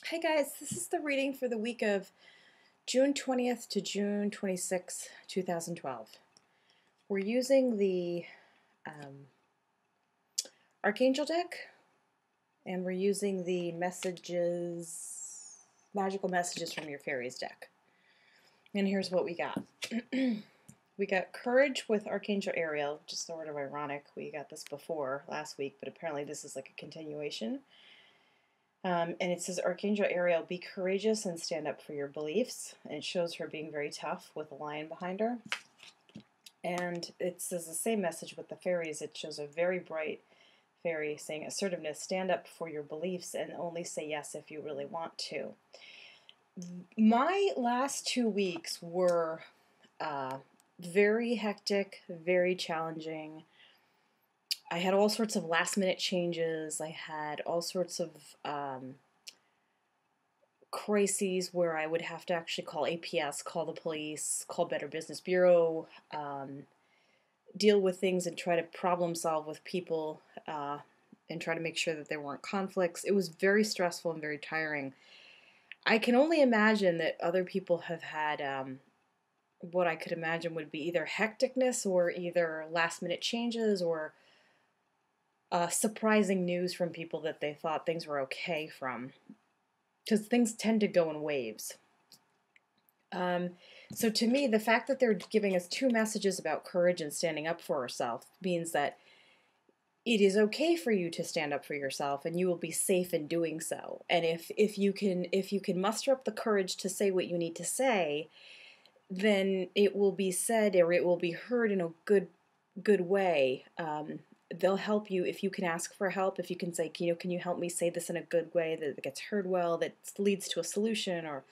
Hey guys, this is the reading for the week of June 20th to June 26th, 2012. We're using the Archangel deck, and we're using the magical messages from your fairies deck. And here's what we got. We got Courage with Archangel Ariel, which is sort of ironic. We got this before last week, but apparently this is like a continuation. And it says, Archangel Ariel, be courageous and stand up for your beliefs. And it shows her being very tough with a lion behind her. And it says the same message with the fairies. It shows a very bright fairy saying, Assertiveness, stand up for your beliefs and only say yes if you really want to. My last 2 weeks were very hectic, very challenging. I had all sorts of last-minute changes. I had all sorts of crises where I would have to actually call APS, call the police, call Better Business Bureau, deal with things and try to problem solve with people and try to make sure that there weren't conflicts. It was very stressful and very tiring. I can only imagine that other people have had what I could imagine would be either hecticness or either last-minute changes or surprising news from people that they thought things were okay from, because things tend to go in waves. So to me, the fact that they're giving us two messages about courage and standing up for ourselves means that it is okay for you to stand up for yourself, and you will be safe in doing so. And if you can muster up the courage to say what you need to say, then it will be said, or it will be heard in a good way. They'll help you if you can ask for help, if you can say, can you help me say this in a good way that gets heard well, that leads to a solution, or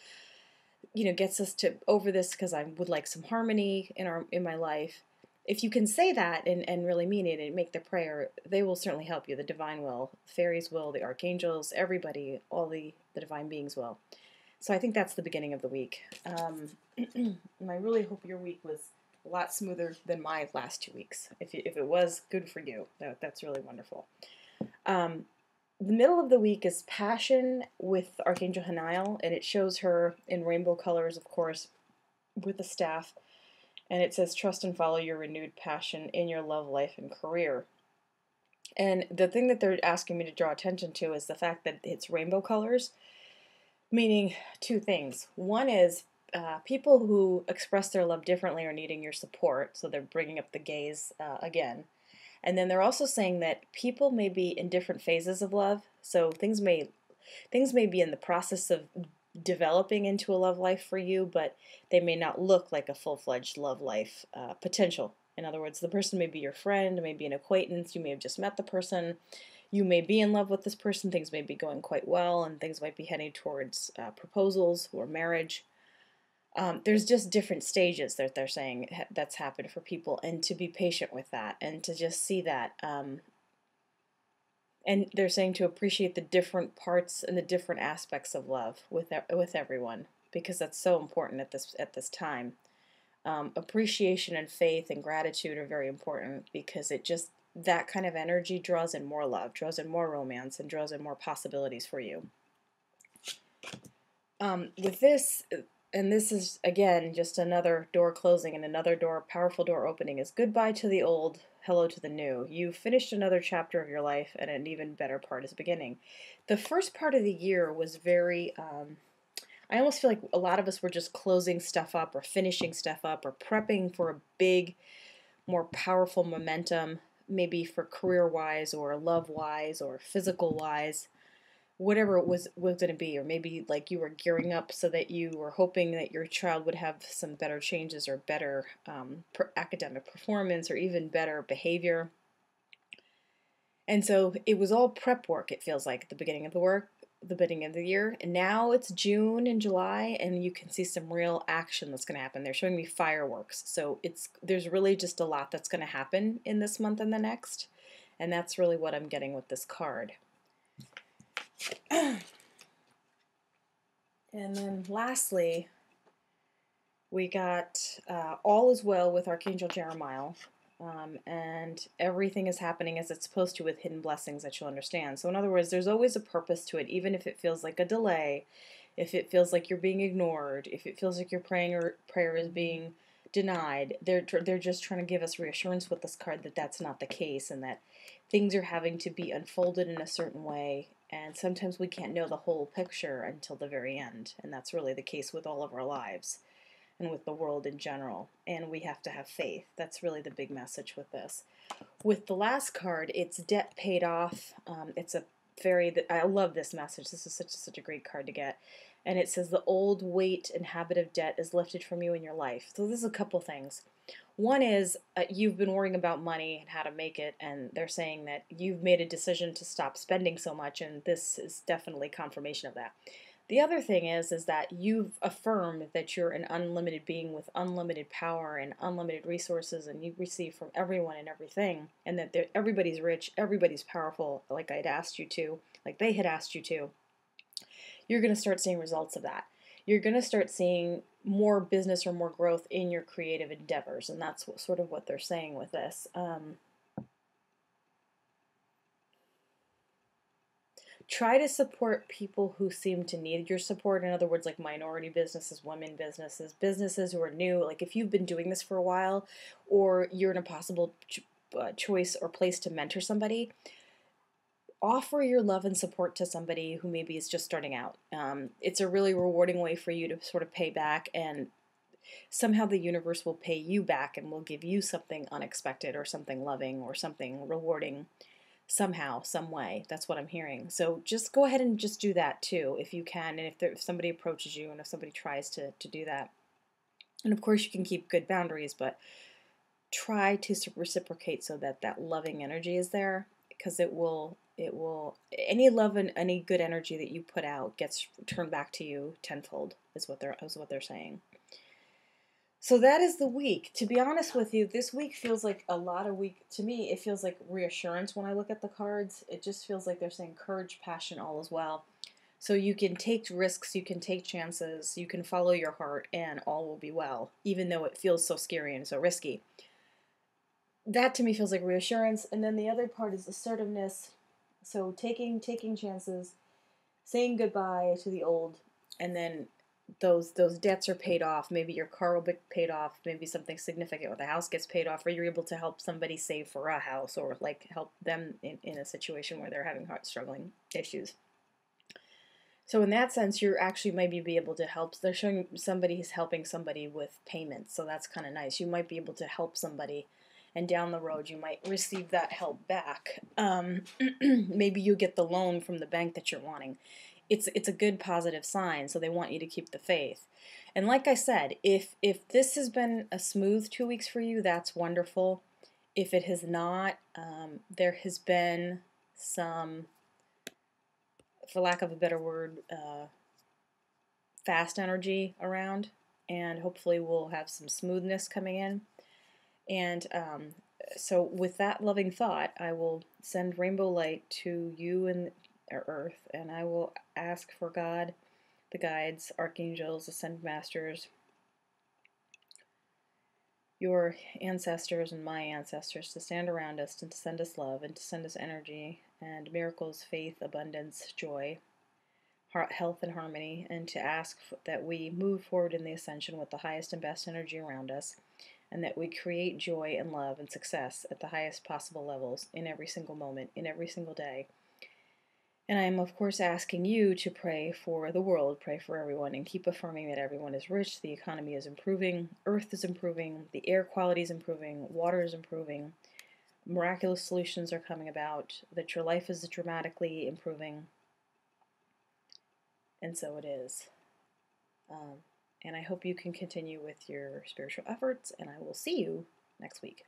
gets us to over this because I would like some harmony in my life. If you can say that and really mean it and make the prayer, they will certainly help you. The divine will, fairies will, the archangels, everybody, all the divine beings will. So I think that's the beginning of the week. And I really hope your week was a lot smoother than my last 2 weeks. If it was, good for you. That's really wonderful. The middle of the week is Passion with Archangel Haniel, and it shows her in rainbow colors, of course, with a staff. And it says, trust and follow your renewed passion in your love life and career. And the thing that they're asking me to draw attention to is the fact that it's rainbow colors, meaning two things. One is people who express their love differently are needing your support, so they're bringing up the gaze again. And then they're also saying that people may be in different phases of love, so things may be in the process of developing into a love life for you, but they may not look like a full-fledged love life potential. In other words, the person may be your friend, may be an acquaintance, you may have just met the person, you may be in love with this person, things may be going quite well, and things might be heading towards proposals or marriage. There's just different stages that they're saying that's happened for people, and to be patient with that, and to just see that. And they're saying to appreciate the different parts and the different aspects of love with everyone, because that's so important at this time. Appreciation and faith and gratitude are very important, because that kind of energy draws in more love, draws in more romance, and draws in more possibilities for you. With this, and this is, again, just another door closing and another powerful door opening, is goodbye to the old, hello to the new. You've finished another chapter of your life, and an even better part is beginning. The first part of the year was very, I almost feel like a lot of us were just closing stuff up or finishing stuff up or prepping for a big, more powerful momentum, maybe for career-wise or love-wise or physical-wise, whatever it was going to be. Or maybe like you were gearing up so that you were hoping that your child would have some better changes or better academic performance or even better behavior. And so it was all prep work, it feels like, at the beginning of the year. And now it's June and July, and you can see some real action that's going to happen. They're showing me fireworks. So there's really just a lot that's going to happen in this month and the next. And that's really what I'm getting with this card. And then lastly, we got All is Well with Archangel Jeremiah. and everything is happening as it's supposed to, with hidden blessings that you'll understand. So in other words, there's always a purpose to it, even if it feels like a delay, if it feels like you're being ignored, if it feels like your prayer is being denied. They're just trying to give us reassurance with this card that that's not the case, and that things are having to be unfolded in a certain way. And sometimes we can't know the whole picture until the very end, and that's really the case with all of our lives and with the world in general. And we have to have faith. That's really the big message with this. With the last card, it's debt paid off. It's a I love this message. This is such a great card to get. And it says the old weight and habit of debt is lifted from you in your life. So this is a couple things. One is you've been worrying about money and how to make it, and they're saying that you've made a decision to stop spending so much, and this is definitely confirmation of that. The other thing is that you've affirmed that you're an unlimited being with unlimited power and unlimited resources, and you receive from everyone and everything, and that everybody's rich, everybody's powerful, like I'd asked you to, like they had asked you to. You're going to start seeing results of that. You're going to start seeing more business or more growth in your creative endeavors, and that's sort of what they're saying with this. Try to support people who seem to need your support. In other words, like minority businesses, women businesses, businesses who are new. Like if you've been doing this for a while, or you're in a possible choice or place to mentor somebody, offer your love and support to somebody who maybe is just starting out. It's a really rewarding way for you to sort of pay back, and somehow the universe will pay you back and will give you something unexpected or something loving or something rewarding somehow, some way. That's what I'm hearing. So just go ahead and just do that too, if you can, and if somebody approaches you and if somebody tries to do that. And of course you can keep good boundaries, but try to reciprocate so that that loving energy is there, because it will any love and any good energy that you put out gets turned back to you tenfold, is what they're saying. So that is the week. To be honest with you, this week feels like a lot of week. To me, it feels like reassurance when I look at the cards. It just feels like they're saying courage, passion, all is well. So you can take risks, you can take chances, you can follow your heart, and all will be well, even though it feels so scary and so risky. That to me feels like reassurance. And then the other part is assertiveness. So taking chances, saying goodbye to the old, and then those debts are paid off. Maybe your car will be paid off. Maybe something significant with the house gets paid off, or you're able to help somebody save for a house, or like help them in a situation where they're having struggling issues. So in that sense, you're actually maybe be able to help. They're showing somebody's helping somebody with payments, so that's kind of nice. You might be able to help somebody, and down the road you might receive that help back. Maybe you get the loan from the bank that you're wanting. It's a good positive sign, so they want you to keep the faith. And like I said, if this has been a smooth 2 weeks for you, that's wonderful. If it has not, there has been some, for lack of a better word, fast energy around, and hopefully we'll have some smoothness coming in. And so with that loving thought, I will send rainbow light to you and Earth, and I will ask for God, the guides, archangels, ascended masters, your ancestors and my ancestors, to stand around us and to send us love and to send us energy and miracles, faith, abundance, joy, health, and harmony, and to ask that we move forward in the ascension with the highest and best energy around us, and that we create joy and love and success at the highest possible levels in every single moment, in every single day. And I am, of course, asking you to pray for the world, pray for everyone, and keep affirming that everyone is rich, the economy is improving, Earth is improving, the air quality is improving, water is improving, miraculous solutions are coming about, that your life is dramatically improving. And so it is. And I hope you can continue with your spiritual efforts, and I will see you next week.